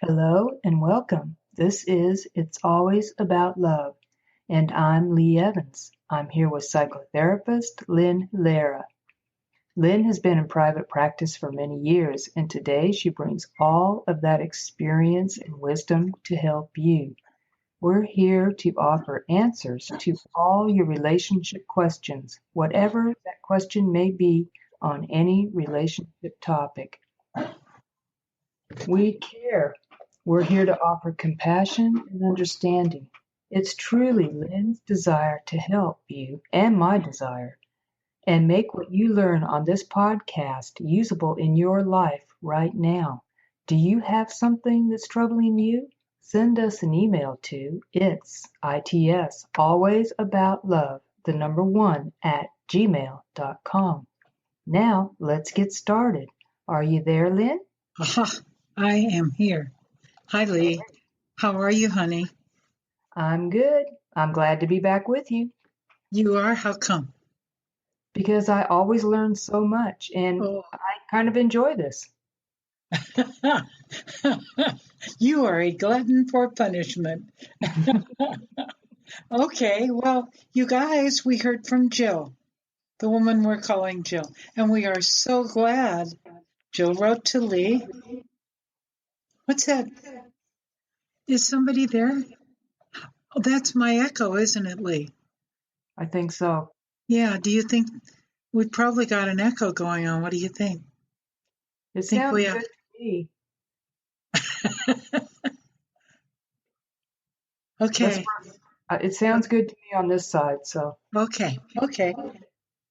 Hello and welcome. This is It's Always About Love, and I'm Leigh Evans. I'm here with psychotherapist Lynn Lara. Lynn has been in private practice for many years, and today she brings all of that experience and wisdom to help you. We're here to offer answers to all your relationship questions, whatever that question may be on any relationship topic. We care. We're here to offer compassion and understanding. It's truly Lynn's desire to help you and my desire and make what you learn on this podcast usable in your life right now. Do you have something that's troubling you? Send us an email to its always about love, the number 1 at gmail.com. Now let's get started. Are you there, Lynn? Aha, I am here. Hi, Leigh. How are you, honey? I'm good. I'm glad to be back with you You are? How come? because I always learn so much and Oh, I kind of enjoy this. you are a glutton for punishment. Okay, well, you guys, we heard from Jill, the woman we're calling Jill, and we are so glad. Jill wrote to Leigh. What's that? Is somebody there? Oh, that's my echo, isn't it, Leigh? I think so. Yeah, do you think we've probably got an echo going on? What do you think? It Think sounds we good have... to me. Okay. It sounds good to me on this side, so. Okay.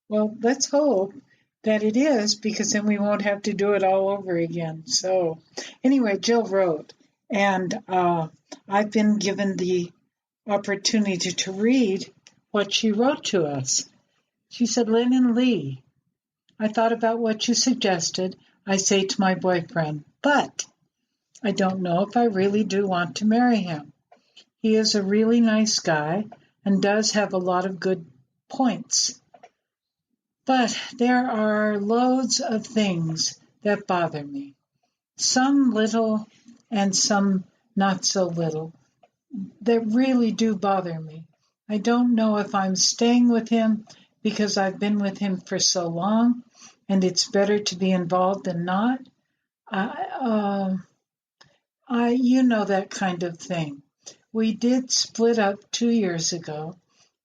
Well, let's hope that it is, because then we won't have to do it all over again. So anyway, Jill wrote, and I've been given the opportunity to read what she wrote to us. She said, Lynn and Leigh, I thought about what you suggested. I say to my boyfriend, but I don't know if I really do want to marry him. He is a really nice guy and does have a lot of good points. But there are loads of things that bother me. Some little and some not so little that really do bother me. I don't know if I'm staying with him because I've been with him for so long and it's better to be involved than not. You know that kind of thing. We did split up 2 years ago,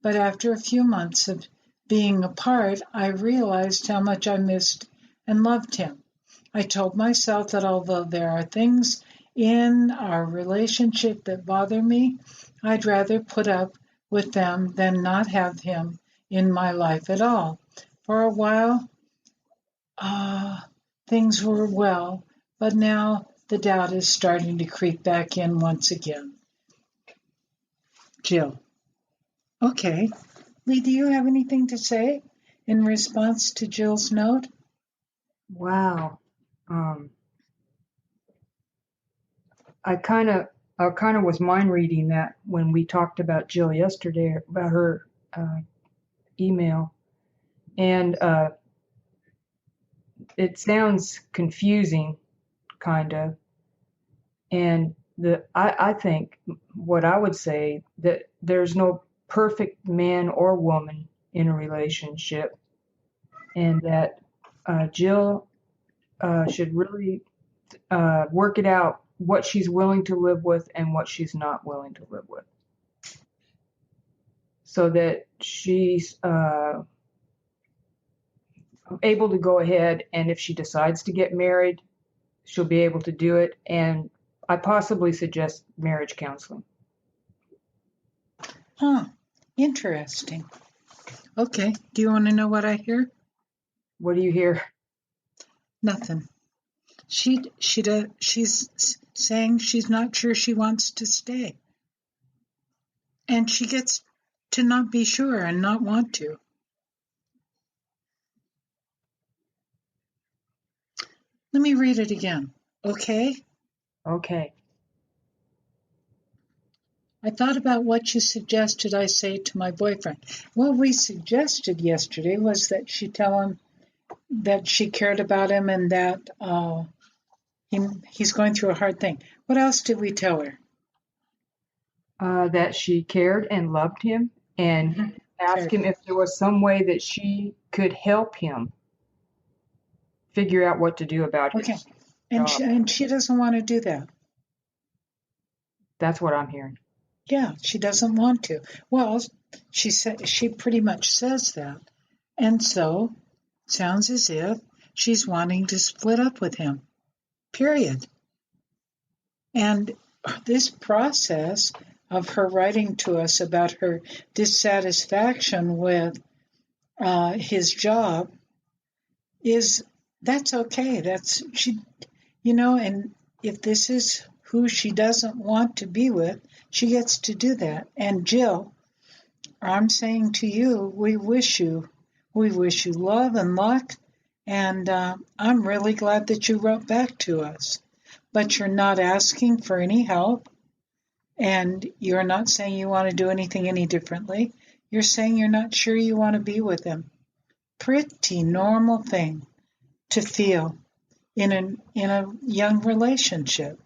but after a few months of being apart, I realized how much I missed and loved him. I told myself that although there are things in our relationship that bother me, I'd rather put up with them than not have him in my life at all. For a while, things were well, but now the doubt is starting to creep back in once again. Jill. Okay. Leigh, do you have anything to say in response to Jill's note? Wow. I kind of was mind reading that when we talked about Jill yesterday about her email, and it sounds confusing, kind of. And I think what I would say that there's no perfect man or woman in a relationship, and that Jill should really work it out what she's willing to live with and what she's not willing to live with, so that she's able to go ahead, and if she decides to get married, she'll be able to do it. And I possibly suggest marriage counseling. Interesting. Okay, do you want to know what I hear? What do you hear? Nothing. She's saying she's not sure she wants to stay. And she gets to not be sure and not want to. Let me read it again, okay? Okay. I thought about what you suggested I say to my boyfriend. What we suggested yesterday was that she tell him that she cared about him and that he's going through a hard thing. What else did we tell her? That she cared and loved him, and ask him if there was some way that she could help him figure out what to do about his Okay. And job. she doesn't want to do that. That's what I'm hearing. Yeah, she doesn't want to. Well, she pretty much says that. And so, sounds as if she's wanting to split up with him. Period. And this process of her writing to us about her dissatisfaction with his job that's okay. And if this is who she doesn't want to be with, she gets to do that. And Jill, I'm saying to you, we wish you love and luck. And I'm really glad that you wrote back to us. But you're not asking for any help. And you're not saying you want to do anything any differently. You're saying you're not sure you want to be with him. Pretty normal thing to feel in a young relationship.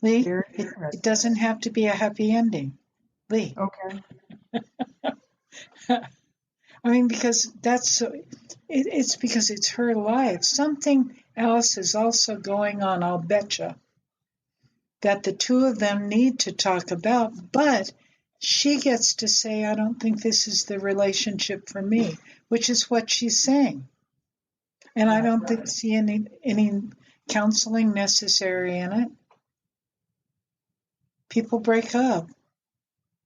Leigh, it doesn't have to be a happy ending. Leigh. Okay. I mean, because it's because it's her life. Something else is also going on, I'll betcha, that the two of them need to talk about, but she gets to say, I don't think this is the relationship for me, which is what she's saying. And I don't see any counseling necessary in it. People break up.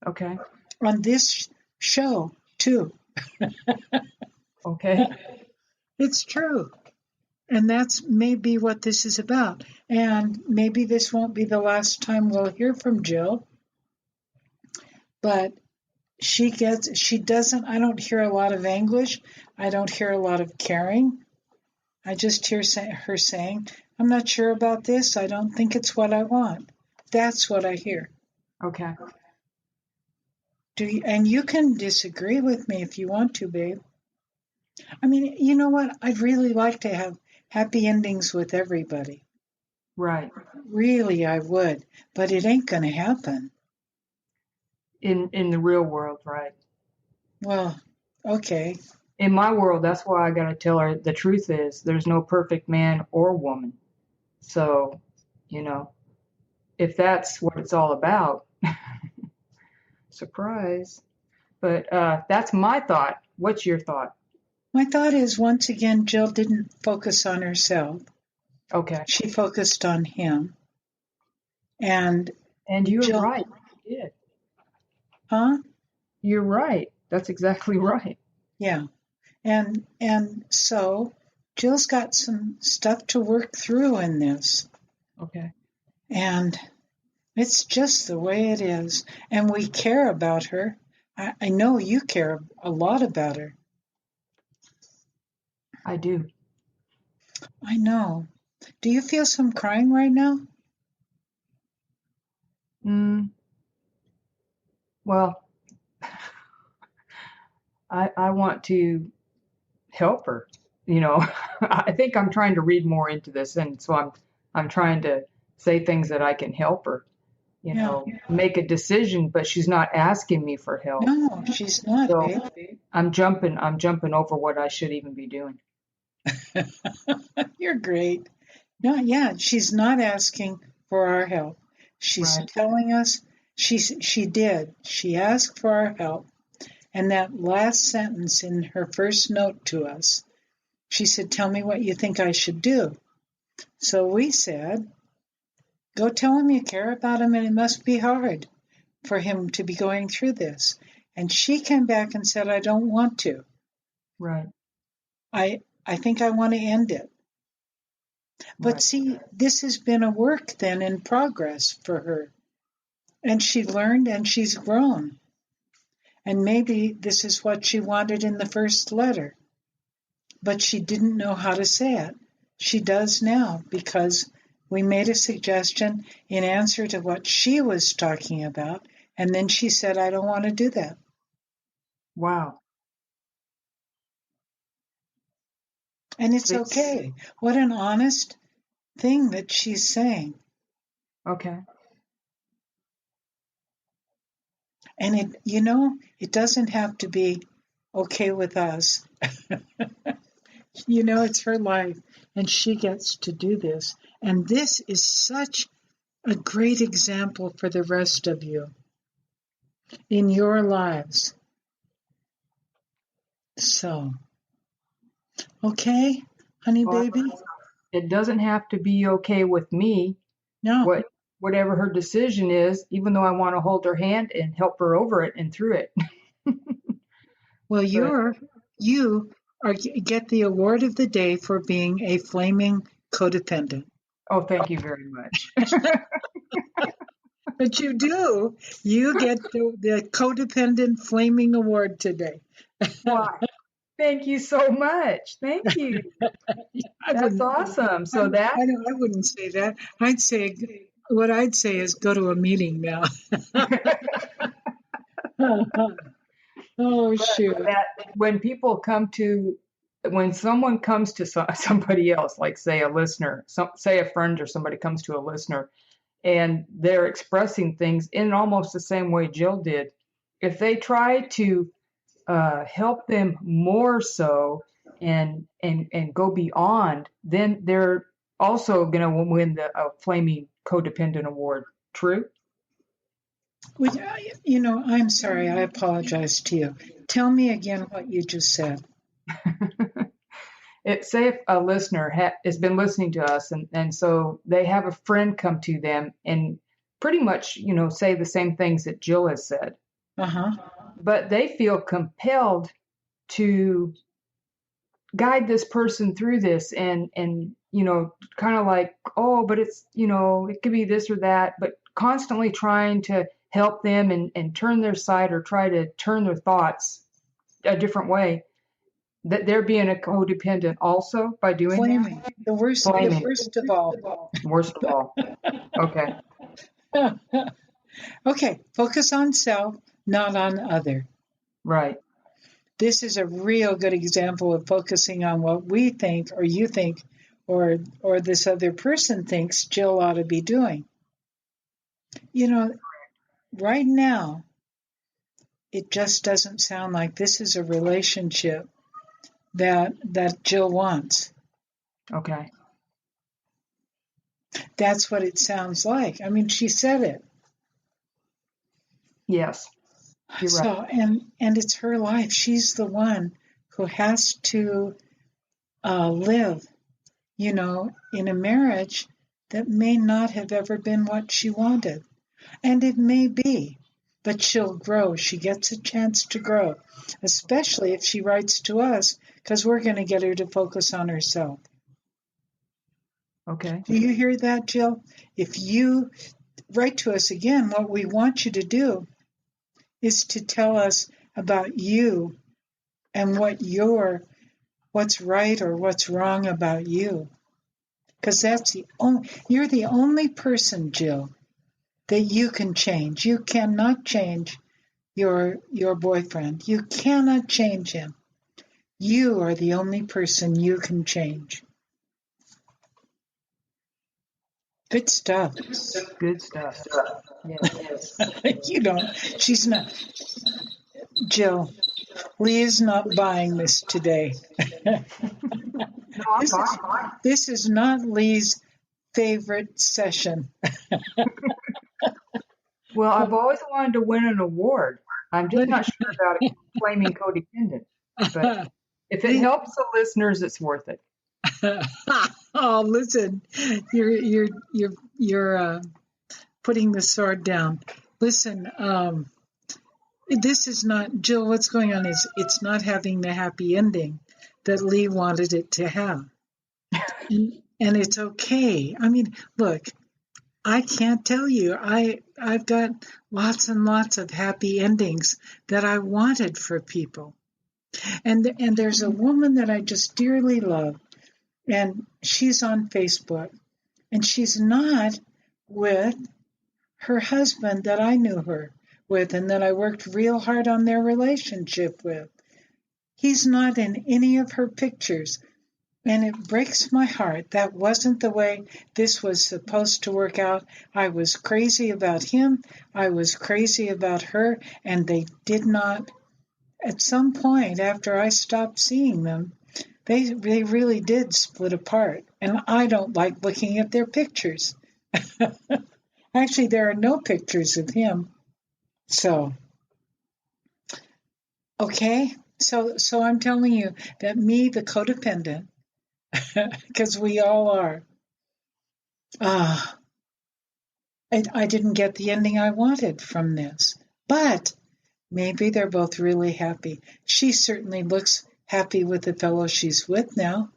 Okay. On this show, too. Okay. It's true. And that's maybe what this is about. And maybe this won't be the last time we'll hear from Jill. But I don't hear a lot of anguish. I don't hear a lot of caring. I just hear her saying, I'm not sure about this. I don't think it's what I want. That's what I hear. Okay. And you can disagree with me if you want to, babe. I mean, you know what? I'd really like to have happy endings with everybody. Right. Really, I would. But it ain't going to happen. In the real world, right. Well, okay. In my world, that's why I got to tell her the truth is there's no perfect man or woman. So, if that's what it's all about, surprise. But that's my thought. What's your thought? My thought is, once again, Jill didn't focus on herself. Okay. She focused on him. And you're Jill, right. You did. Huh? You're right. That's exactly right. Yeah. And so Jill's got some stuff to work through in this. Okay. And it's just the way it is. And we care about her. I know you care a lot about her. I do. I know. Do you feel some crying right now? Well, I want to help her. I think I'm trying to read more into this, and so I'm trying to say things that I can help her. Make a decision, but she's not asking me for help. No, she's not, So babe. I'm jumping over what I should even be doing. You're great. No, yeah, she's not asking for our help. She's telling us she did. She asked for our help. And that last sentence in her first note to us, she said, tell me what you think I should do. So we said, go tell him you care about him, and it must be hard for him to be going through this. And she came back and said, I don't want to. Right. I think I want to end it. But see, this has been a work then in progress for her. And she learned and she's grown. And maybe this is what she wanted in the first letter. But she didn't know how to say it. She does now, because we made a suggestion in answer to what she was talking about. And then she said, I don't want to do that. Wow. And it's okay. What an honest thing that she's saying. Okay. And it doesn't have to be okay with us. It's her life and she gets to do this. And this is such a great example for the rest of you in your lives. So, okay, honey baby? It doesn't have to be okay with me. No. Whatever her decision is, even though I want to hold her hand and help her over it and through it. Well, you get the award of the day for being a flaming codependent. Oh, thank you very much. But you do. You get the codependent flaming award today. Why? Thank you so much. Thank you. That's awesome. So I wouldn't say that. What I'd say is go to a meeting now. Oh, shoot. When someone comes to somebody else, like say a listener, say a friend or somebody comes to a listener, and they're expressing things in almost the same way Jill did, if they try to help them more so and go beyond, then they're also going to win the Flaming Codependent Award. True? Well, I'm sorry. I apologize to you. Tell me again what you just said. Say if a listener has been listening to us and so they have a friend come to them and pretty much, say the same things that Jill has said. Uh-huh. But they feel compelled to guide this person through this and kind of like, oh, but it's, it could be this or that, but constantly trying to help them and turn their side or try to turn their thoughts a different way, that they're being a codependent also by doing Flaming. that? The worst of all. Worst of all. Okay. Okay, focus on self, not on other. Right. This is a real good example of focusing on what we think or you think or this other person thinks Jill ought to be doing. Right now, it just doesn't sound like this is a relationship that Jill wants. Okay. That's what it sounds like. I mean, she said it. Yes. You're right. So, and it's her life. She's the one who has to live, in a marriage that may not have ever been what she wanted. And it may be, but she'll grow. She gets a chance to grow, especially if she writes to us, because we're going to get her to focus on herself. Okay. Do you hear that, Jill? If you write to us again, what we want you to do is to tell us about you and what's right or what's wrong about you. Because you're the only person, Jill, that you can change. You cannot change your boyfriend. You cannot change him. You are the only person you can change. Good stuff. Good stuff. Yes. She's not. Jill, Leigh is not buying this today. No, This is not Leigh's favorite session. Well, I've always wanted to win an award. I'm just not sure about it, flaming codependent. But if it helps the listeners, it's worth it. Oh, listen, you're putting the sword down. Listen, this is not, Jill, what's going on is it's not having the happy ending that Leigh wanted it to have. And it's okay. I mean, look, I can't tell you. I've got lots and lots of happy endings that I wanted for people. And there's a woman that I just dearly love, and she's on Facebook, and she's not with her husband that I knew her with and that I worked real hard on their relationship with. He's not in any of her pictures. And it breaks my heart. That wasn't the way this was supposed to work out. I was crazy about him. I was crazy about her. And they did not, at some point after I stopped seeing them, they really did split apart. And I don't like looking at their pictures. Actually, there are no pictures of him. So, okay. So I'm telling you that me, the codependent, because we all are, I didn't get the ending I wanted from this. But maybe they're both really happy. She certainly looks happy with the fellow she's with now.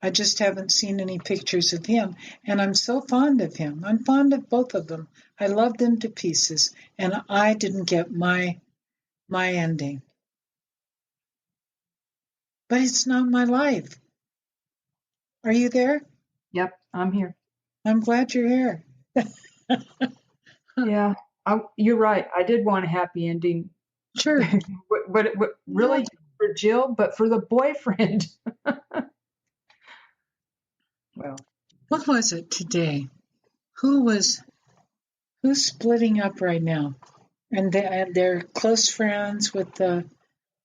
I just haven't seen any pictures of him. And I'm so fond of him. I'm fond of both of them. I love them to pieces. And I didn't get my ending. But it's not my life. Are you there? Yep, I'm here. I'm glad you're here. Yeah, you're right. I did want a happy ending. Sure. but really for Jill, but for the boyfriend. Well, What was it today? Who's splitting up right now? And they're close friends with the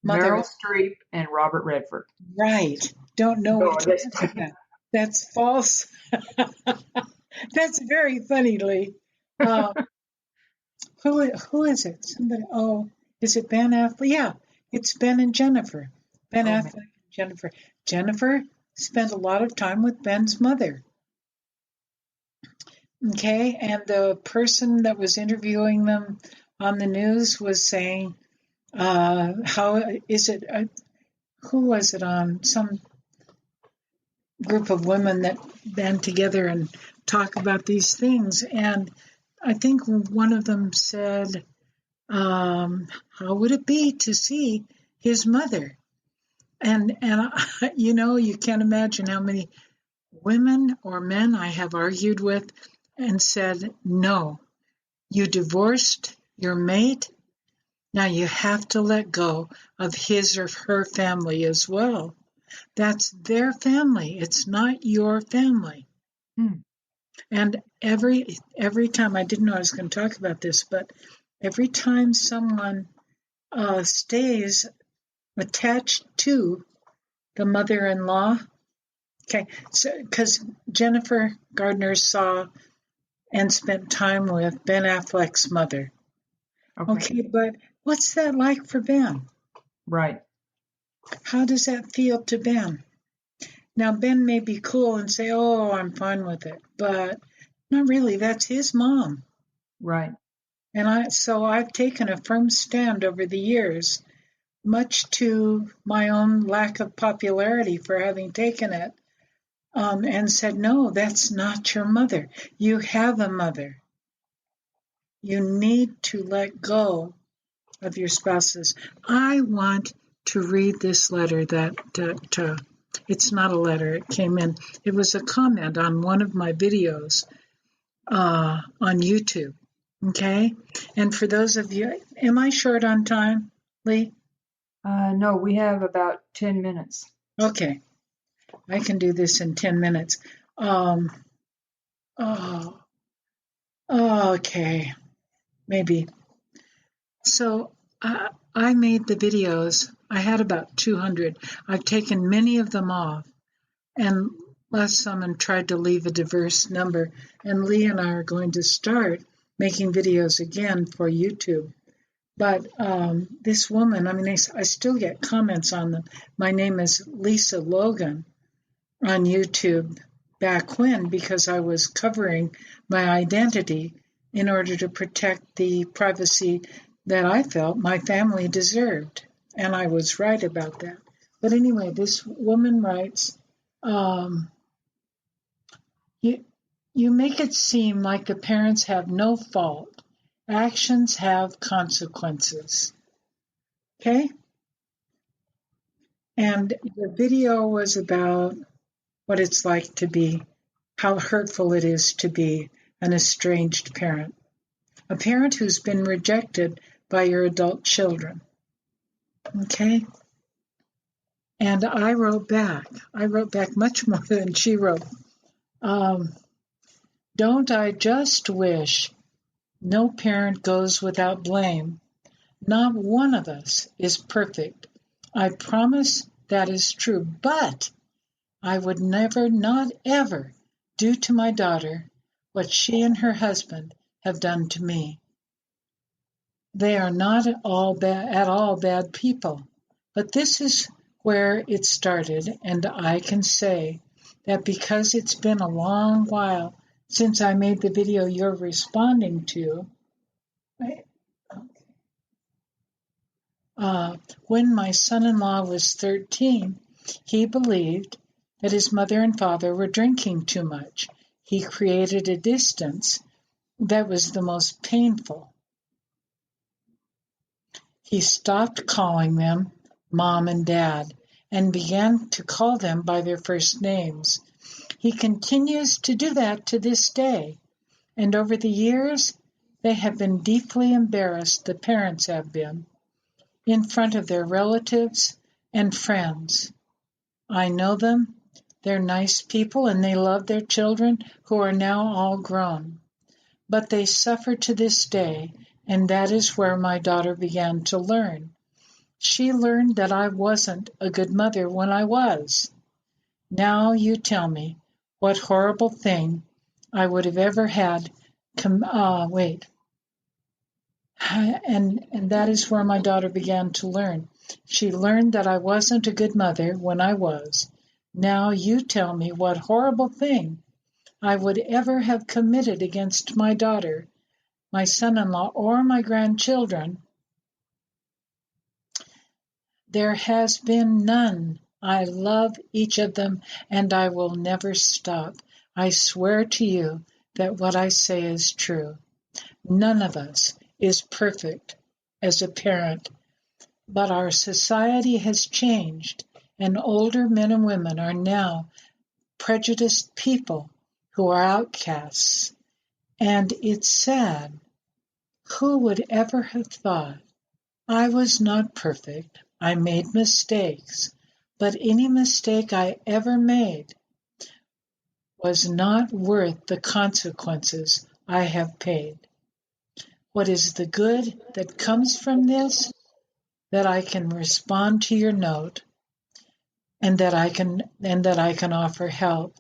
mother. Meryl Streep and Robert Redford. Right. Don't know No, what to do with that. That's false. That's very funny, Leigh. Who is it? Somebody. Oh, is it Ben Affleck? Yeah, it's Ben and Jennifer. Ben Affleck and Jennifer. Jennifer spent a lot of time with Ben's mother. Okay, and the person that was interviewing them on the news was saying, how is it, who was it on? Some group of women that band together and talk about these things. And I think one of them said, how would it be to see his mother? And you can't imagine how many women or men I have argued with and said, no, you divorced your mate. Now you have to let go of his or her family as well. That's their family. It's not your family. And every time, I didn't know I was going to talk about this, but every time someone stays attached to the mother-in-law, okay, because Jennifer Gardner saw and spent time with Ben Affleck's mother. Okay, but what's that like for Ben? Right. How does that feel to Ben? Now, Ben may be cool and say, oh, I'm fine with it, but not really. That's his mom. Right. And so I've taken a firm stand over the years, much to my own lack of popularity for having taken it, and said, no, that's not your mother. You have a mother. You need to let go of your spouses. I want to read this letter that it's not a letter. It came in. It was a comment on one of my videos on YouTube. Okay. And for those of you, am I short on time, Leigh? No, we have about 10 minutes. Okay. I can do this in 10 minutes. Okay. Maybe. So I made the videos. I had about 200. I've taken many of them off and left some and tried to leave a diverse number. And Leigh and I are going to start making videos again for YouTube. But this woman, I still get comments on them. My name is Lisa Logan on YouTube back when, because I was covering my identity in order to protect the privacy that I felt my family deserved. And I was right about that. But anyway, this woman writes, you make it seem like the parents have no fault. Actions have consequences. Okay? And the video was about what it's like to be, how hurtful it is to be an estranged parent. A parent who's been rejected by your adult children. Okay? And I wrote back. I wrote back much more than she wrote. Don't I just wish no parent goes without blame? Not one of us is perfect. I promise that is true, but I would never, not ever, do to my daughter what she and her husband have done to me. They are not at all bad people, but this is where it started, and I can say that because it's been a long while since I made the video you're responding to, when my son-in-law was 13, he believed that his mother and father were drinking too much. He created a distance that was the most painful. He stopped calling them Mom and Dad and began to call them by their first names. He continues to do that to this day, and over the years, they have been deeply embarrassed, the parents have been, in front of their relatives and friends. I know them. They're nice people and they love their children who are now all grown. But they suffer to this day, and that is where my daughter began to learn. She learned that I wasn't a good mother when I was. Now you tell me what horrible thing I would have ever had. And that is where my daughter began to learn. She learned that I wasn't a good mother when I was. Now you tell me what horrible thing I would ever have committed against my daughter, my son-in-law, or my grandchildren. There has been none. I love each of them, and I will never stop. I swear to you that what I say is true. None of us is perfect as a parent, but our society has changed, and older men and women are now prejudiced people who are outcasts. And it's sad. Who would ever have thought? I was not perfect. I made mistakes, but any mistake I ever made was not worth the consequences I have paid. What is the good that comes from this? That I can respond to your note and that I can offer help.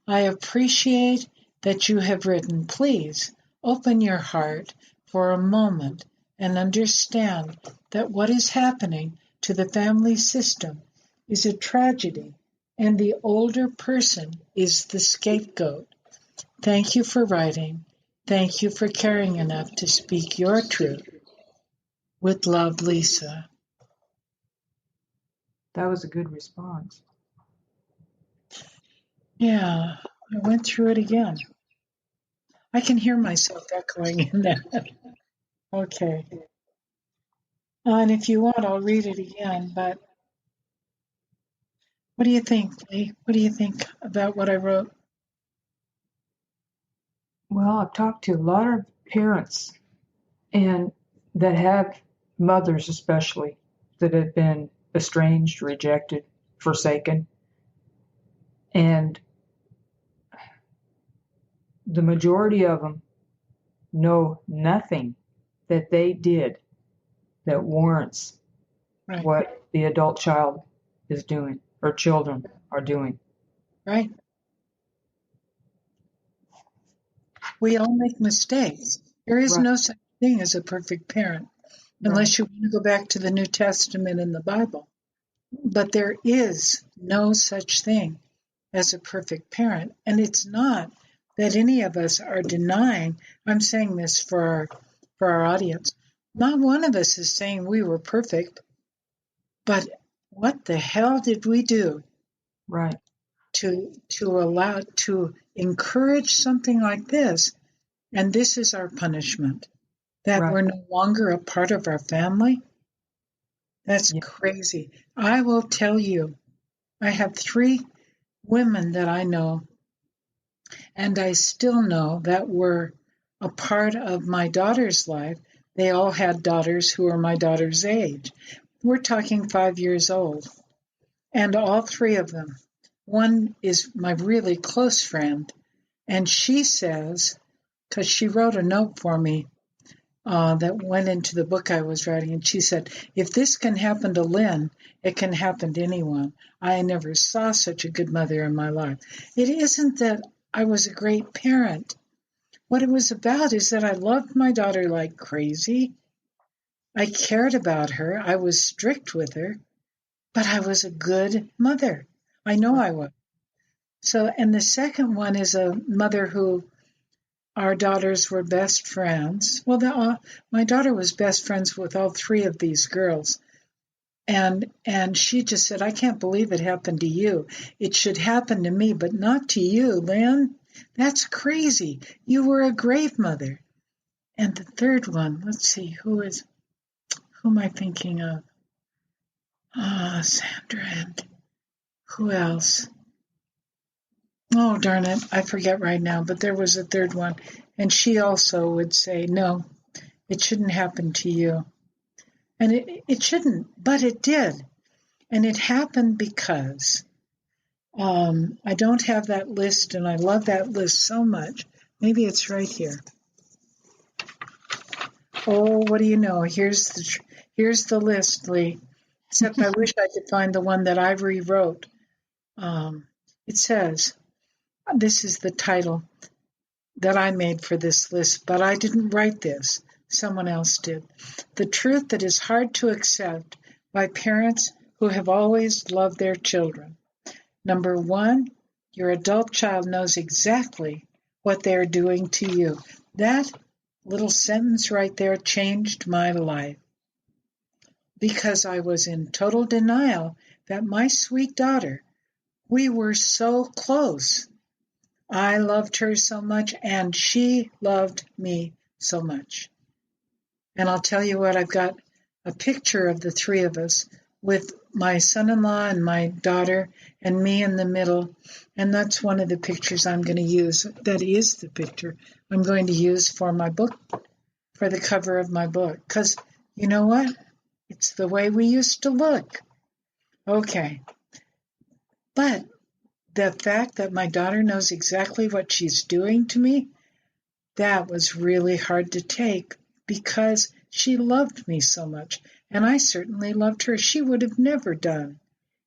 I appreciate that you have written. Please open your heart for a moment and understand that what is happening to the family system is a tragedy, and the older person is the scapegoat. Thank you for writing. Thank you for caring enough to speak your truth. With love, Lisa. That was a good response. Yeah, I went through it again. I can hear myself echoing in that. Okay. And if you want, I'll read it again, but what do you think, Leigh? What do you think about what I wrote? Well, I've talked to a lot of parents and that have mothers especially that have been estranged, rejected, forsaken. And the majority of them know nothing that they did that warrants Right. what the adult child is doing or children are doing. Right. We all make mistakes. There is Right. no such thing as a perfect parent, unless you want to go back to the New Testament in the Bible. But there is no such thing as a perfect parent. And it's not that any of us are denying, I'm saying this for our audience, not one of us is saying we were perfect, but what the hell did we do Right. to encourage something like this? And this is our punishment, that Right. we're no longer a part of our family. That's crazy. I will tell you, I have 3 women that I know, and I still know that were a part of my daughter's life. They all had daughters who are my daughter's age. We're talking 5 years old. And all three of them. One is my really close friend, and she says, because she wrote a note for me that went into the book I was writing, and she said, if this can happen to Lynn, it can happen to anyone. I never saw such a good mother in my life. It isn't that I was a great parent. What it was about is that I loved my daughter like crazy. I cared about her. I was strict with her, but I was a good mother. I know I was. So, and the second one is a mother who our daughters were best friends. Well, my daughter was best friends with all three of these girls. And she just said, I can't believe it happened to you. It should happen to me, but not to you, Lynn. That's crazy. You were a great mother. And the third one, let's see, who am I thinking of? Sandra, and who else? Oh, darn it, I forget right now, but there was a third one. And she also would say, no, it shouldn't happen to you. And it shouldn't, but it did. And it happened because I don't have that list, and I love that list so much. Maybe it's right here. Oh, what do you know? Here's the list, Leigh. Except I wish I could find the one that I rewrote. It says, this is the title that I made for this list, but I didn't write this. Someone else did. The truth that is hard to accept by parents who have always loved their children. Number one, your adult child knows exactly what they're doing to you. That little sentence right there changed my life because I was in total denial that my sweet daughter, we were so close. I loved her so much, and she loved me so much. And I'll tell you what, I've got a picture of the three of us with my son-in-law and my daughter and me in the middle. And that's one of the pictures I'm going to use. That is the picture I'm going to use for my book, for the cover of my book. Because you know what? It's the way we used to look. Okay. But the fact that my daughter knows exactly what she's doing to me, that was really hard to take because she loved me so much. And I certainly loved her. She would have never done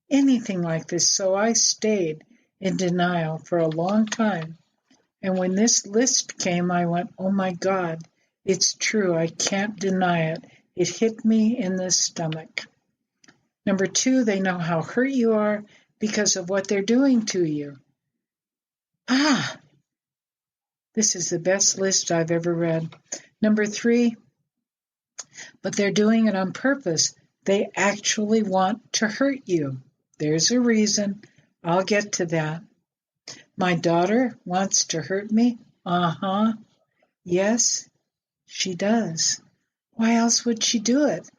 anything like this. So I stayed in denial for a long time. And when this list came, I went, oh my God, it's true. I can't deny it. It hit me in the stomach. Number two, they know how hurt you are because of what they're doing to you. This is the best list I've ever read. Number three, but they're doing it on purpose. They actually want to hurt you. There's a reason. I'll get to that. My daughter wants to hurt me? Yes, she does. Why else would she do it?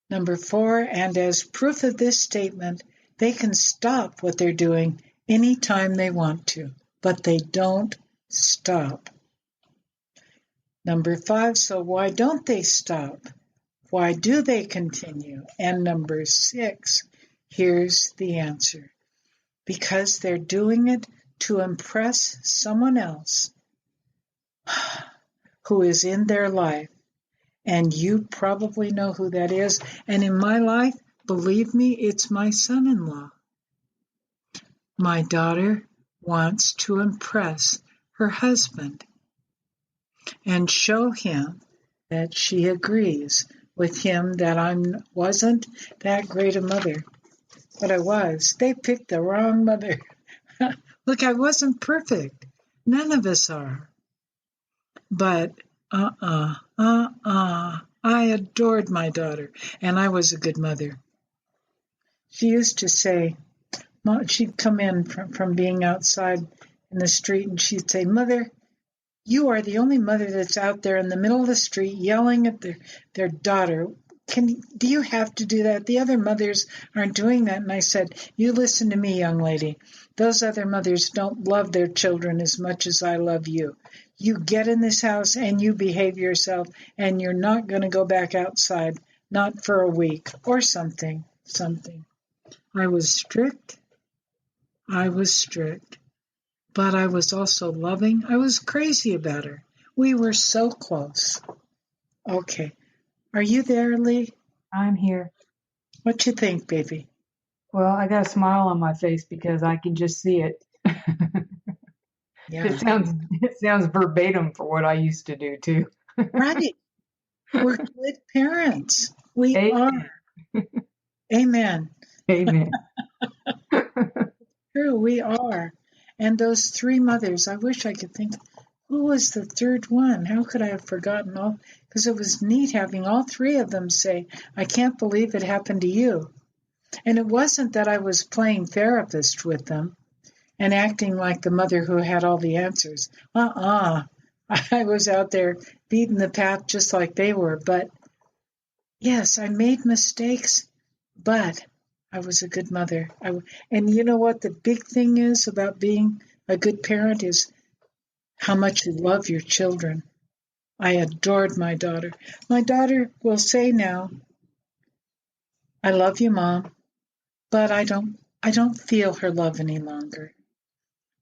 Number four, and as proof of this statement, they can stop what they're doing anytime they want to, but they don't stop. Number five, so why don't they stop? Why do they continue? And number six, here's the answer. Because they're doing it to impress someone else who is in their life. And you probably know who that is. And in my life, believe me, it's my son-in-law. My daughter wants to impress her husband and show him that she agrees with him that I wasn't that great a mother. But I was. They picked the wrong mother. Look, I wasn't perfect. None of us are. But I adored my daughter, and I was a good mother. She used to say, she'd come in from being outside in the street, and she'd say, Mother, you are the only mother that's out there in the middle of the street yelling at their daughter. Do you have to do that? The other mothers aren't doing that. And I said, you listen to me, young lady. Those other mothers don't love their children as much as I love you. You get in this house and you behave yourself, and you're not going to go back outside, not for a week or something. I was strict. But I was also loving. I was crazy about her. We were so close. Okay. Are you there, Leigh? I'm here. What you think, baby? Well, I got a smile on my face because I can just see it. Yeah. It sounds verbatim for what I used to do too. Right. We're good parents. We are. Amen. Amen. Amen. True, we are. And those three mothers, I wish I could think, who was the third one? How could I have forgotten all? Because it was neat having all three of them say, I can't believe it happened to you. And it wasn't that I was playing therapist with them and acting like the mother who had all the answers. I was out there beating the path just like they were. But yes, I made mistakes, but I was a good mother. And you know what the big thing is about being a good parent is how much you love your children. I adored my daughter. My daughter will say now, I love you, Mom, but I don't feel her love any longer.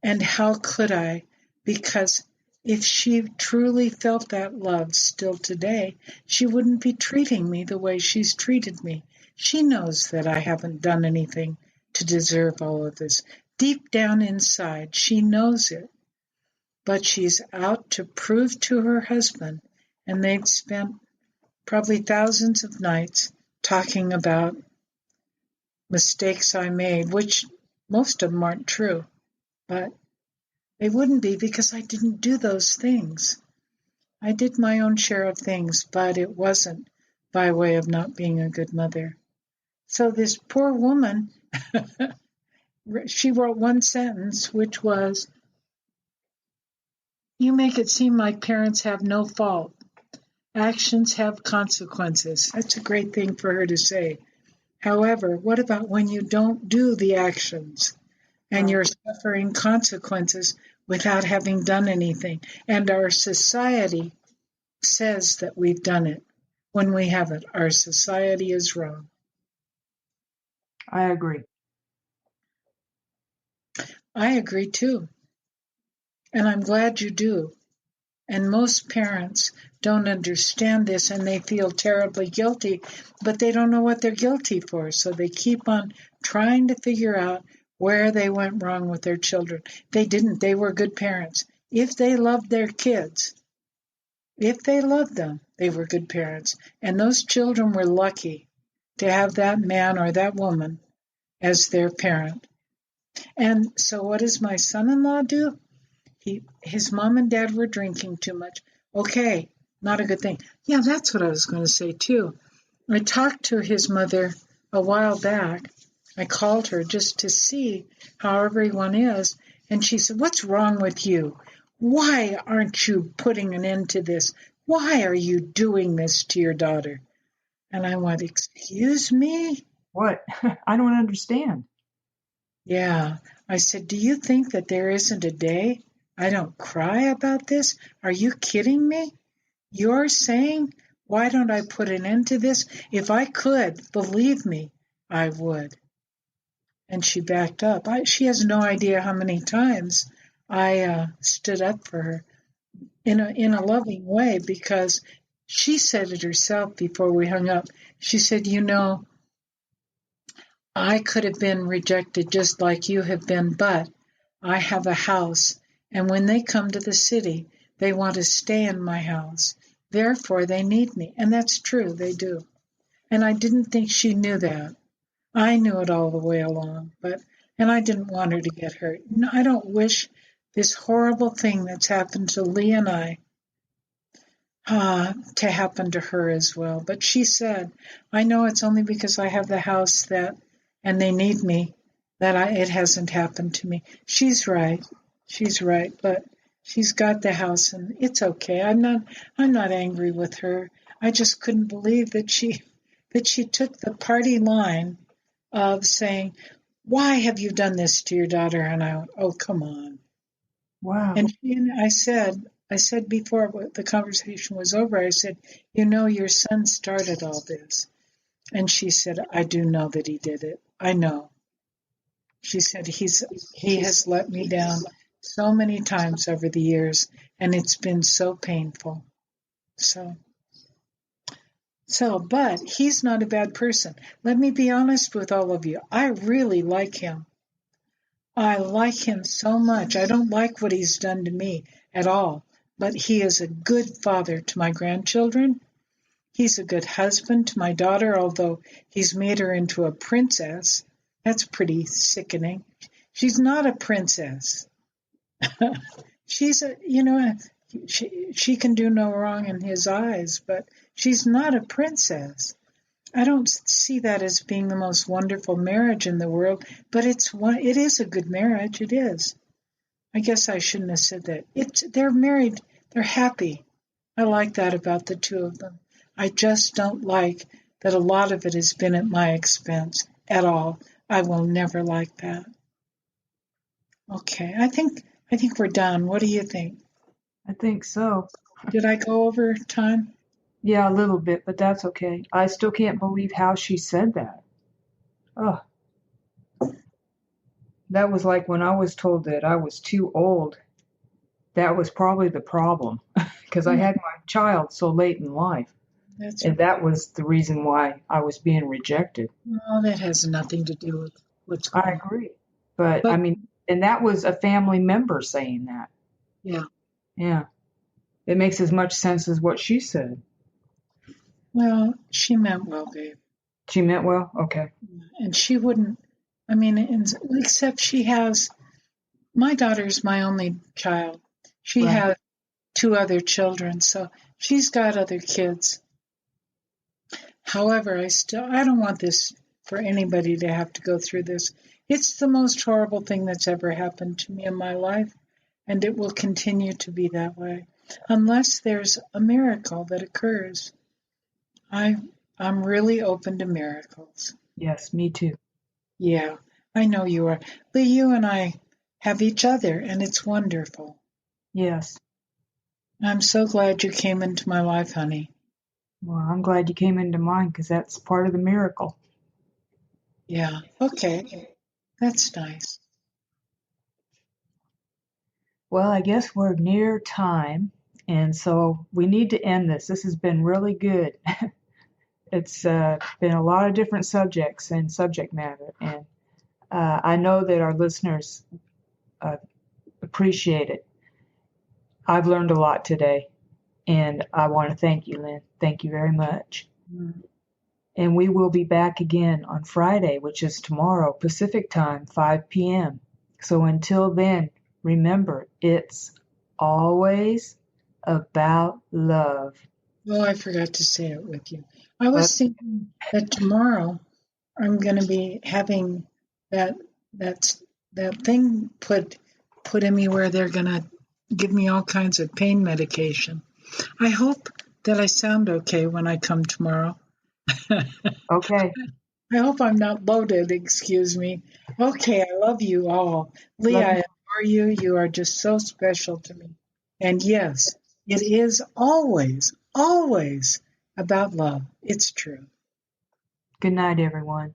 And how could I? Because if she truly felt that love still today, she wouldn't be treating me the way she's treated me. She knows that I haven't done anything to deserve all of this. Deep down inside, she knows it. But she's out to prove to her husband, and they've spent probably thousands of nights talking about mistakes I made, which most of them aren't true. But they wouldn't be because I didn't do those things. I did my own share of things, but it wasn't by way of not being a good mother. So this poor woman, she wrote one sentence, which was, you make it seem like parents have no fault. Actions have consequences. That's a great thing for her to say. However, what about when you don't do the actions and you're suffering consequences without having done anything? And our society says that we've done it when we haven't. Our society is wrong. I agree. I agree too. And I'm glad you do. And most parents don't understand this and they feel terribly guilty, but they don't know what they're guilty for. So they keep on trying to figure out where they went wrong with their children. They didn't. They were good parents. If they loved their kids, if they loved them, they were good parents. And those children were lucky to have that man or that woman as their parent. And so what does my son-in-law do? His mom and dad were drinking too much. Okay, not a good thing. Yeah, that's what I was going to say too. I talked to his mother a while back. I called her just to see how everyone is. And she said, what's wrong with you? Why aren't you putting an end to this? Why are you doing this to your daughter? And I went, excuse me? What? I don't understand. Yeah. I said, do you think that there isn't a day I don't cry about this? Are you kidding me? You're saying, why don't I put an end to this? If I could, believe me, I would. And she backed up. She has no idea how many times I stood up for her in a loving way, because she said it herself before we hung up. She said, I could have been rejected just like you have been, but I have a house, and when they come to the city, they want to stay in my house. Therefore, they need me. And that's true, they do. And I didn't think she knew that. I knew it all the way along, and I didn't want her to get hurt. No, I don't wish this horrible thing that's happened to Leigh and I to happen to her as well. But she said, I know it's only because I have the house and they need me, that it hasn't happened to me. She's right, but she's got the house and it's okay. I'm not angry with her. I just couldn't believe that she took the party line of saying, why have you done this to your daughter? And I went, oh, come on. Wow. And I said before the conversation was over, I said, your son started all this. And she said, I do know that he did it. I know. She said he has let me down so many times over the years, and it's been so painful. But he's not a bad person. Let me be honest with all of you. I really like him. I like him so much. I don't like what he's done to me at all, but he is a good father to my grandchildren. He's a good husband to my daughter, although he's made her into a princess. That's pretty sickening. She's not a princess. She's she can do no wrong in his eyes, but she's not a princess. I don't see that as being the most wonderful marriage in the world, but it is a good marriage. It is. I guess I shouldn't have said that. They're married. They're happy. I like that about the two of them. I just don't like that a lot of it has been at my expense at all. I will never like that. Okay, I think we're done. What do you think? I think so. Did I go over time? Yeah, a little bit, but that's okay. I still can't believe how she said that. Oh, that was like when I was told that I was too old. That was probably the problem because I had my child so late in life. That was the reason why I was being rejected. No, that has nothing to do with what's going on. I agree. But I mean, and that was a family member saying that. Yeah. Yeah. It makes as much sense as what she said. Well, she meant well, babe. She meant well? Okay. And she wouldn't, except my daughter's my only child. She has 2 other children, so she's got other kids. However, I don't want this for anybody to have to go through this. It's the most horrible thing that's ever happened to me in my life, and it will continue to be that way unless there's a miracle that occurs. I'm really open to miracles. Yes, me too. Yeah, I know you are. Leigh, you and I have each other, and it's wonderful. Yes. I'm so glad you came into my life, honey. Well, I'm glad you came into mine because that's part of the miracle. Yeah, okay. That's nice. Well, I guess we're near time, and so we need to end this. This has been really good. It's been a lot of different subjects and subject matter, and I know that our listeners appreciate it. I've learned a lot today, and I want to thank you, Lynn. Thank you very much. Mm. And we will be back again on Friday, which is tomorrow, Pacific time, 5 p.m. So until then, remember, it's always about love. Oh, I forgot to say it with you. I was thinking that tomorrow I'm going to be having that thing put in me where they're going to give me all kinds of pain medication. I hope that I sound okay when I come tomorrow. Okay. I hope I'm not loaded, excuse me. Okay, I love you all. Leigh, I adore you. You are just so special to me. And yes, it is always, always about love. It's true. Good night, everyone.